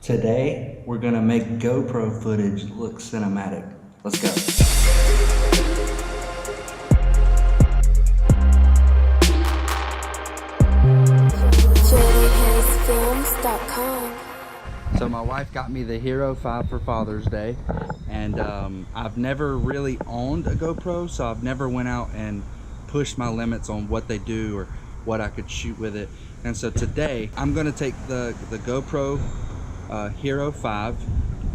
Today, we're gonna make GoPro footage look cinematic. Let's go. So my wife got me the Hero 5 for Father's Day, and I've never really owned a GoPro, so I've never went out and pushed my limits on what they do or what I could shoot with it. And so today, I'm gonna take the GoPro Hero 5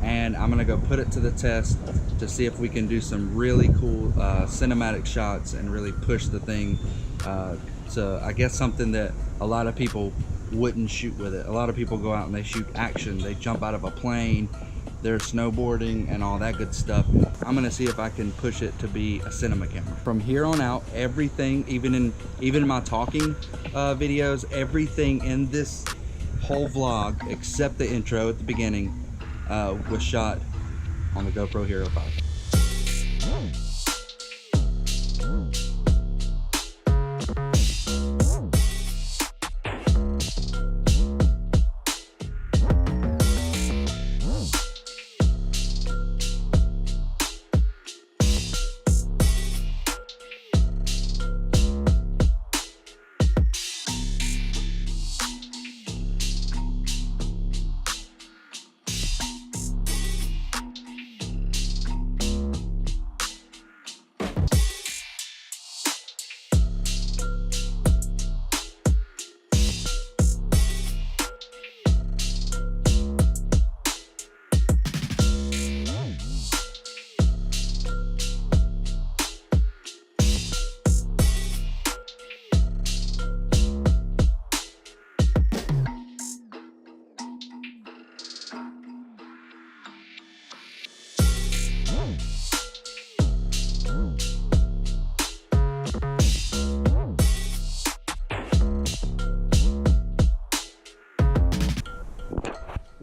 and I'm gonna go put it to the test to see if we can do some really cool cinematic shots and really push the thing to, I guess, something that a lot of people wouldn't shoot with it. A lot of people go out and they shoot action, they jump out of a plane, they're snowboarding and all that good stuff. I'm gonna see if I can push it to be a cinema camera. From here on out, everything, even in my talking videos, everything in this whole vlog except the intro at the beginning was shot on the GoPro Hero 5.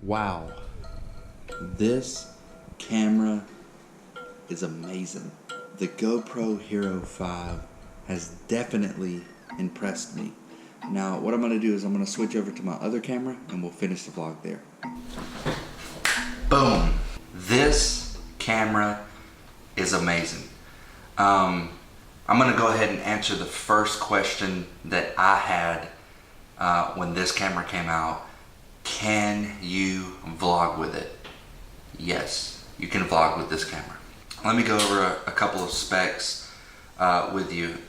Wow, this camera is amazing. The GoPro Hero 5 has definitely impressed me. Now, what I'm gonna do is I'm gonna switch over to my other camera and we'll finish the vlog there. Boom! This camera is amazing. I'm gonna go ahead and answer the first question that I had when this camera came out. Can you vlog with it? Yes, you can vlog with this camera. Let me go over a couple of specs with you.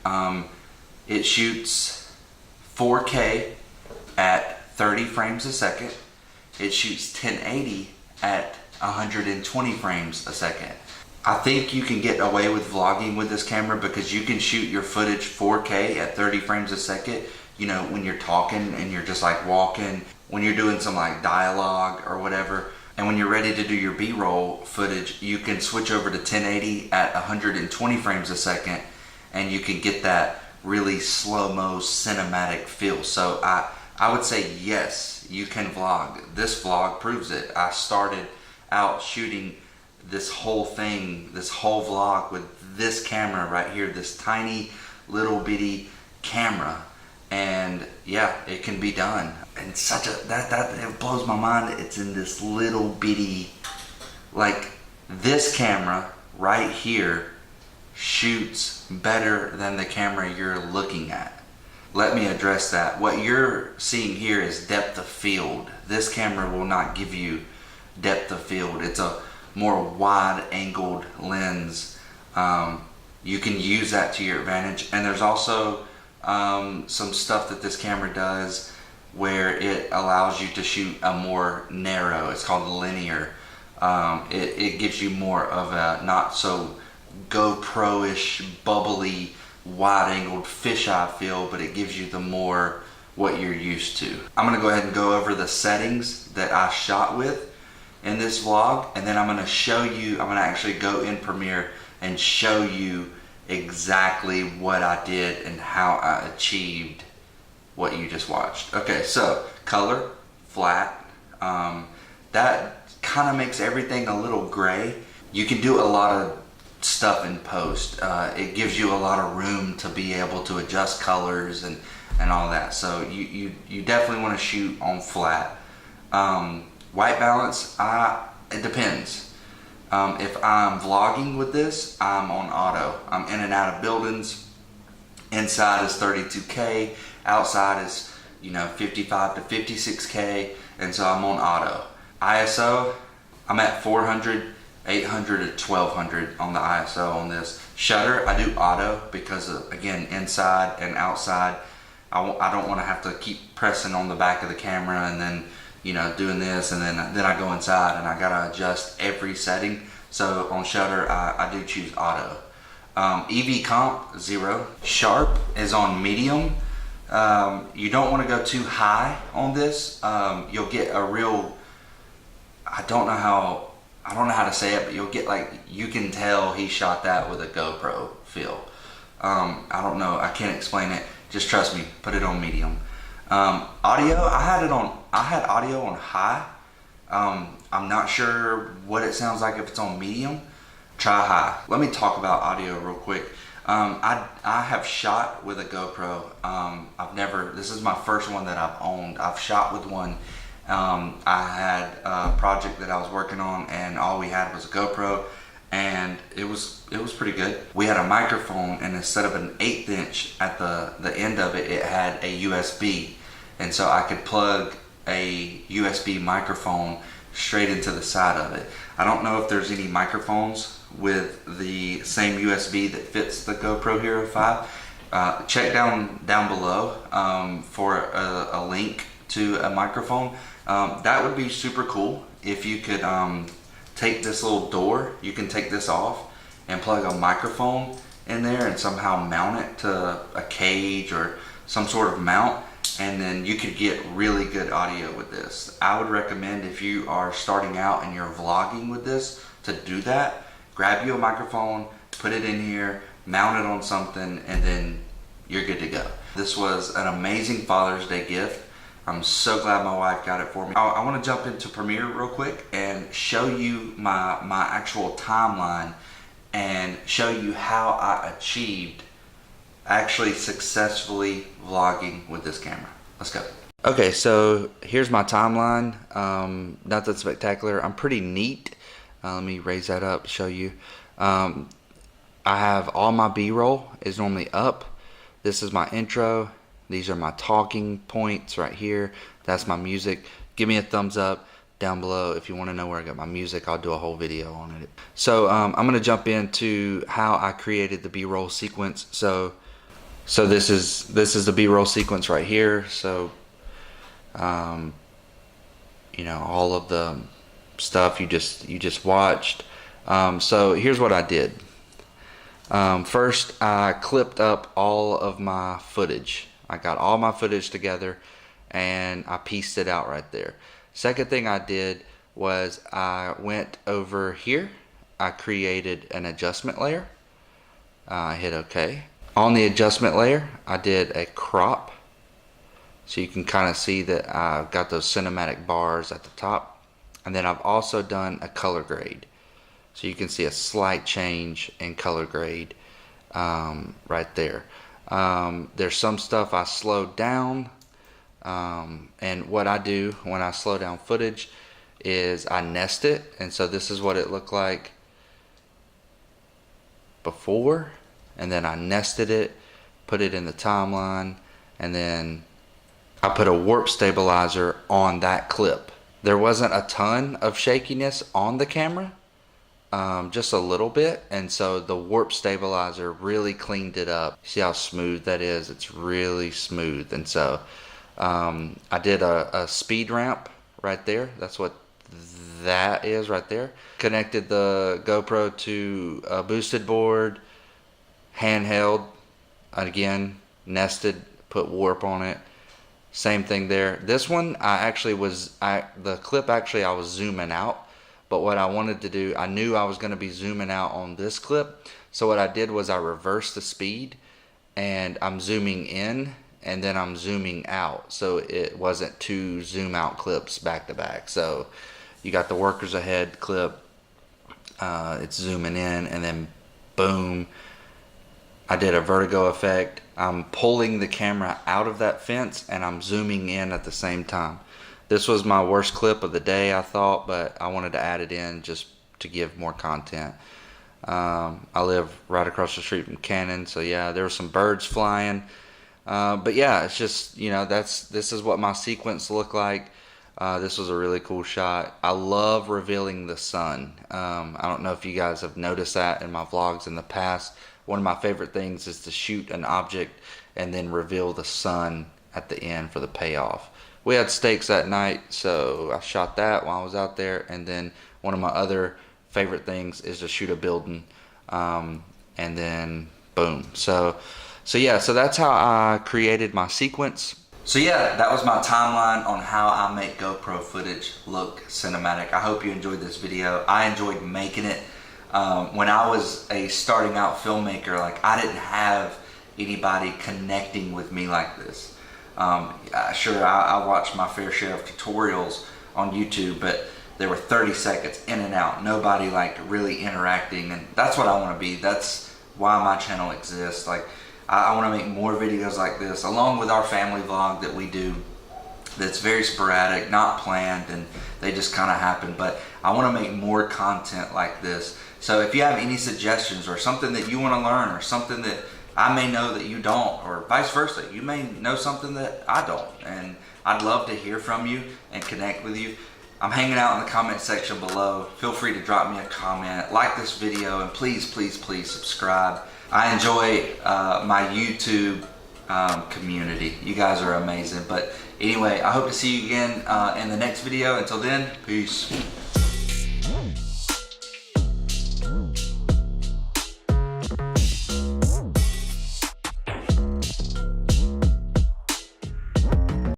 It shoots 4K at 30 frames a second. It shoots 1080 at 120 frames a second. I think you can get away with vlogging with this camera because you can shoot your footage 4K at 30 frames a second, you know, when you're talking and you're just like walking, when you're doing some like dialogue or whatever, and when you're ready to do your B-roll footage, you can switch over to 1080 at 120 frames a second and you can get that really slow-mo cinematic feel. So I would say yes, you can vlog. This vlog proves it. I started out shooting this whole thing, this whole vlog with this camera right here, this tiny little bitty camera. And yeah, it can be done. And such a, it blows my mind. It's in this little bitty, like this camera right here shoots better than the camera you're looking at. Let me address that. What you're seeing here is depth of field. This camera will not give you depth of field. It's a more wide angled lens. You can use that to your advantage. And there's also some stuff that this camera does where it allows you to shoot a more narrow, it's called linear. It gives you more of a not so GoPro-ish, bubbly, wide-angled fisheye feel, but it gives you the more what you're used to. I'm gonna go ahead and go over the settings that I shot with in this vlog, and then I'm gonna show you, I'm gonna actually go in Premiere and show you exactly what I did and how I achieved what you just watched. Okay, so color, flat, that kind of makes everything a little gray. You can do a lot of stuff in post. It gives you a lot of room to be able to adjust colors and all that. So you definitely want to shoot on flat. White balance, it depends. If I'm vlogging with this, I'm on auto. I'm in and out of buildings. Inside is 32K, outside is 55 to 56K, and so I'm on auto. ISO, I'm at 400, 800 to 1200 on the ISO on this. Shutter, I do auto because of, again, inside and outside. I don't want to have to keep pressing on the back of the camera and then doing this, and then I go inside and I gotta adjust every setting. So on shutter, I do choose auto. EV comp 0. Sharp is on medium. You don't want to go too high on this. You'll get a real, I don't know how to say it, but you'll get you can tell he shot that with a GoPro feel. I don't know, I can't explain it. Just trust me, put it on medium. Audio, I had audio on high. I'm not sure what it sounds like if it's on medium. Try high. Let me talk about audio real quick. I have shot with a GoPro. This is my first one that I've owned. I've shot with one. I had a project that I was working on, and all we had was a GoPro, and it was pretty good. We had a microphone, and instead of an 1/8 inch at the end of it, it had a USB, and so I could plug a USB microphone straight into the side of it. I don't know if there's any microphones with the same USB that fits the GoPro Hero 5. Check down below for a link to a microphone. That would be super cool if you could take this little door, you can take this off and plug a microphone in there and somehow mount it to a cage or some sort of mount, and then you could get really good audio with this. I would recommend, if you are starting out and you're vlogging with this, to do that. Grab you a microphone, put it in here, mount it on something, and then you're good to go. This was an amazing Father's Day gift. I'm so glad my wife got it for me. I want to jump into Premiere real quick and show you my actual timeline and show you how I achieved actually successfully vlogging with this camera. Let's go. Okay, so here's my timeline. Nothing spectacular. I'm pretty neat. Let me raise that up to show you. I have all my B-roll is normally up. This is my intro. These are my talking points right here. That's my music. Give me a thumbs up down below if you want to know where I got my music. I'll do a whole video on it. So I'm going to jump into how I created the B-roll sequence. So this is the B-roll sequence right here. So all of the stuff you just watched. So here's what I did. First, I clipped up all of my footage. I got all my footage together and I pieced it out right there. Second thing I did was I went over here. I created an adjustment layer. I hit OK. On the adjustment layer, I did a crop. So you can kind of see that I've got those cinematic bars at the top. And then I've also done a color grade. So you can see a slight change in color grade right there. There's some stuff I slowed down. And what I do when I slow down footage is I nest it. And so this is what it looked like before. And then I nested it, put it in the timeline, and then I put a warp stabilizer on that clip. There wasn't a ton of shakiness on the camera. Just a little bit, and so the warp stabilizer really cleaned it up. See how smooth that is? It's really smooth. And so I did a speed ramp right there. That's what that is right there. Connected the GoPro to a boosted board, handheld, again nested, put warp on it. Same thing there. This one the clip I was zooming out. But what I wanted to do, I knew I was going to be zooming out on this clip. So what I did was I reversed the speed and I'm zooming in and then I'm zooming out. So it wasn't two zoom out clips back to back. So you got the workers ahead clip. It's zooming in and then boom. I did a vertigo effect. I'm pulling the camera out of that fence and I'm zooming in at the same time. This was my worst clip of the day, I thought, but I wanted to add it in just to give more content. I live right across the street from Cannon, so yeah, there were some birds flying. But yeah, it's just, you know, this is what my sequence looked like. This was a really cool shot. I love revealing the sun. I don't know if you guys have noticed that in my vlogs in the past. One of my favorite things is to shoot an object and then reveal the sun at the end for the payoff. We had steaks that night, so I shot that while I was out there. And then one of my other favorite things is to shoot a building, and then boom. So yeah, so that's how I created my sequence. So yeah, that was my timeline on how I make GoPro footage look cinematic. I hope you enjoyed this video. I enjoyed making it. When I was a starting out filmmaker, like, I didn't have anybody connecting with me like this. Sure, I watched my fair share of tutorials on YouTube, but they were 30 seconds in and out. Nobody like really interacting, and that's what I want to be. That's why my channel exists. Like, I want to make more videos like this, along with our family vlog that we do. That's very sporadic, not planned, and they just kind of happen. But I want to make more content like this. So if you have any suggestions or something that you want to learn, or something that I may know that you don't, or vice versa, you may know something that I don't, and I'd love to hear from you and connect with you. I'm hanging out in the comment section below. Feel free to drop me a comment, like this video, and please, please, please subscribe. I enjoy my YouTube community. You guys are amazing. But anyway, I hope to see you again in the next video. Until then, peace.